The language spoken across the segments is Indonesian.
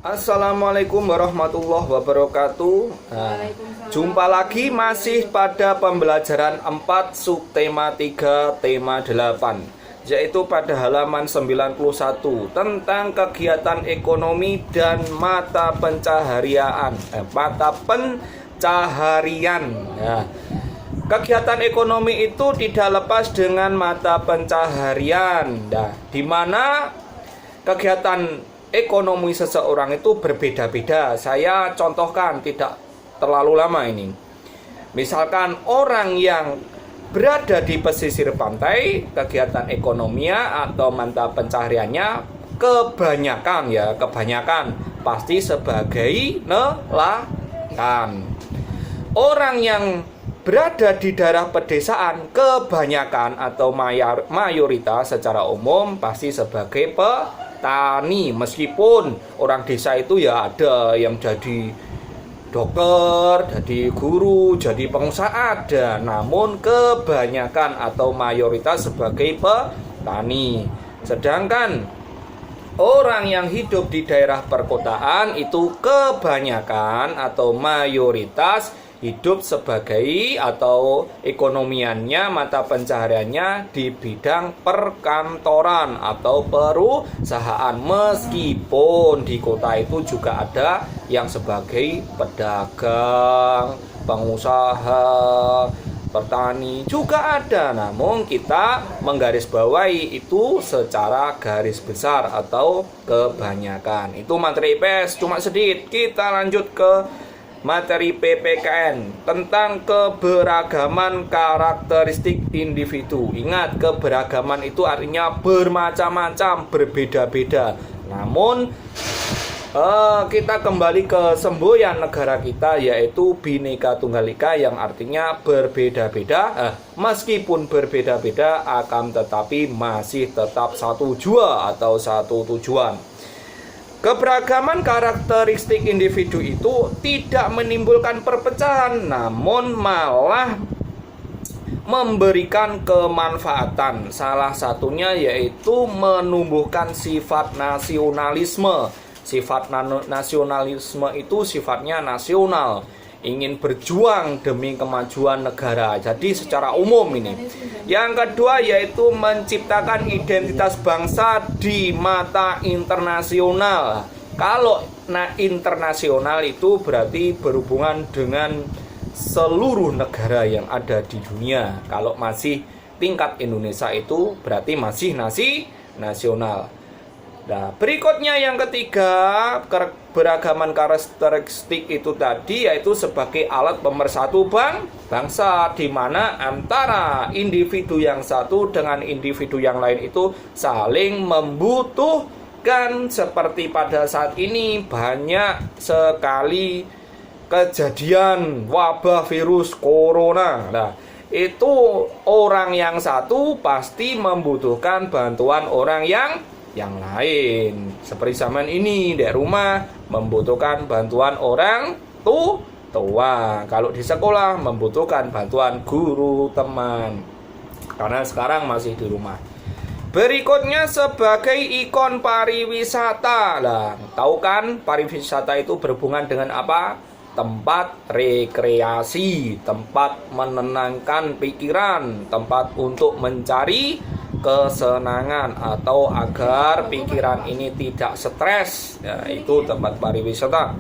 Assalamualaikum warahmatullahi wabarakatuh. Jumpa lagi masih pada pembelajaran 4 subtema 3 tema 8, yaitu pada halaman 91 tentang kegiatan ekonomi dan mata pencaharian. Ya. Kegiatan ekonomi itu tidak lepas dengan mata pencaharian. Nah, di mana kegiatan ekonomi seseorang itu berbeda-beda. Saya contohkan tidak terlalu lama ini. Misalkan orang yang berada di pesisir pantai, kegiatan ekonominya atau mata pencahariannya kebanyakan pasti sebagai nelayan. Orang yang berada di daerah pedesaan kebanyakan atau mayoritas secara umum pasti sebagai petani. Meskipun orang desa itu ya ada yang jadi dokter, jadi guru, jadi pengusaha ada, namun kebanyakan atau mayoritas sebagai petani. Sedangkan orang yang hidup di daerah perkotaan itu kebanyakan atau mayoritas hidup sebagai atau ekonomiannya, mata pencahariannya di bidang perkantoran atau perusahaan. Meskipun di kota itu juga ada yang sebagai pedagang, pengusaha, petani juga ada. Namun kita menggarisbawahi itu secara garis besar atau kebanyakan. Itu materi IPS cuma sedikit. Kita lanjut ke materi PPKN tentang keberagaman karakteristik individu. Ingat, keberagaman itu artinya bermacam-macam, berbeda-beda. Namun kita kembali ke semboyan negara kita, yaitu Bhinneka Tunggal Ika, yang artinya berbeda-beda. Meskipun berbeda-beda akan tetapi masih tetap satu jua atau satu tujuan. Keberagaman karakteristik individu itu tidak menimbulkan perpecahan, namun malah memberikan kemanfaatan. Salah satunya yaitu menumbuhkan sifat nasionalisme. Sifat nasionalisme itu sifatnya nasional, ingin berjuang demi kemajuan negara. Jadi secara umum ini. Yang kedua yaitu menciptakan identitas bangsa di mata internasional. Kalau internasional itu berarti berhubungan dengan seluruh negara yang ada di dunia. Kalau masih tingkat Indonesia itu berarti masih nasional. Nah, berikutnya yang ketiga, keberagaman karakteristik itu tadi yaitu sebagai alat pemersatu bangsa, di mana antara individu yang satu dengan individu yang lain itu saling membutuhkan. Seperti pada saat ini banyak sekali kejadian wabah virus corona. Nah, itu orang yang satu pasti membutuhkan bantuan orang yang lain. Seperti zaman ini di rumah membutuhkan bantuan orang tua. Kalau di sekolah membutuhkan bantuan guru, teman. Karena sekarang masih di rumah. Berikutnya sebagai ikon pariwisata. Lah, tahu kan pariwisata itu berhubungan dengan apa? Tempat rekreasi, tempat menenangkan pikiran, tempat untuk mencari kesenangan atau agar pikiran ini tidak stres. Ya, itu tempat pariwisata.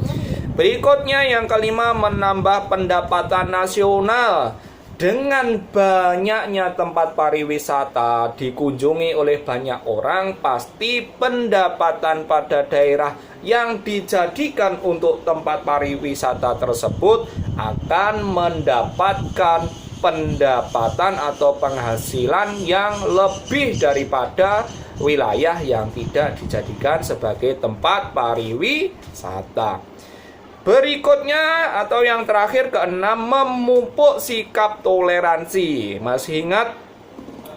Berikutnya yang kelima, menambah pendapatan nasional. Dengan banyaknya tempat pariwisata dikunjungi oleh banyak orang, pasti pendapatan pada daerah yang dijadikan untuk tempat pariwisata tersebut akan mendapatkan pendapatan atau penghasilan yang lebih daripada wilayah yang tidak dijadikan sebagai tempat pariwisata. Berikutnya atau yang terakhir keenam, memupuk sikap toleransi. Masih ingat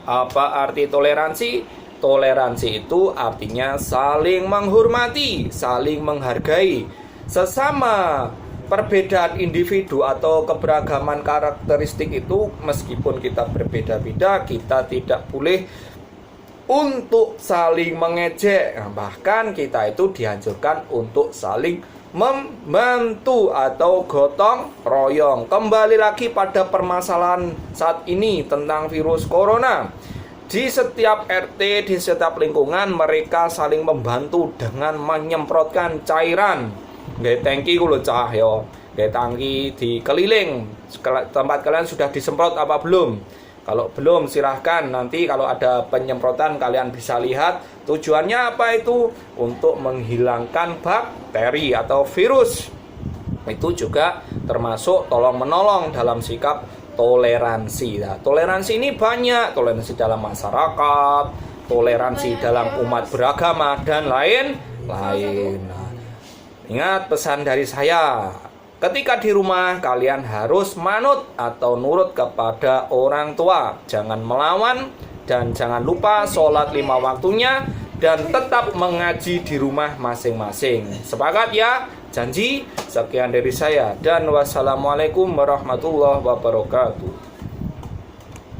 apa arti toleransi? Toleransi itu artinya saling menghormati, saling menghargai sesama. Perbedaan individu atau keberagaman karakteristik itu meskipun kita berbeda-beda, kita tidak boleh untuk saling mengejek. Nah, bahkan kita itu dianjurkan untuk saling membantu atau gotong royong. Kembali lagi pada permasalahan saat ini tentang virus corona. Di setiap RT, di setiap lingkungan mereka saling membantu dengan menyemprotkan cairan. Nggih tangki kulo cah yo. Nggih tangki dikeliling. Tempat kalian sudah disemprot apa belum? Kalau belum silahkan nanti kalau ada penyemprotan kalian bisa lihat tujuannya apa itu, untuk menghilangkan bakteri atau virus. Itu juga termasuk tolong menolong dalam sikap toleransi. Nah, toleransi ini banyak, toleransi dalam masyarakat, toleransi dalam umat beragama dan lain-lain. Nah, ingat pesan dari saya. Ketika di rumah kalian harus manut atau nurut kepada orang tua. Jangan melawan dan jangan lupa sholat 5 waktunya dan tetap mengaji di rumah masing-masing. Sepakat ya? Janji. Sekian dari saya dan wassalamualaikum warahmatullahi wabarakatuh.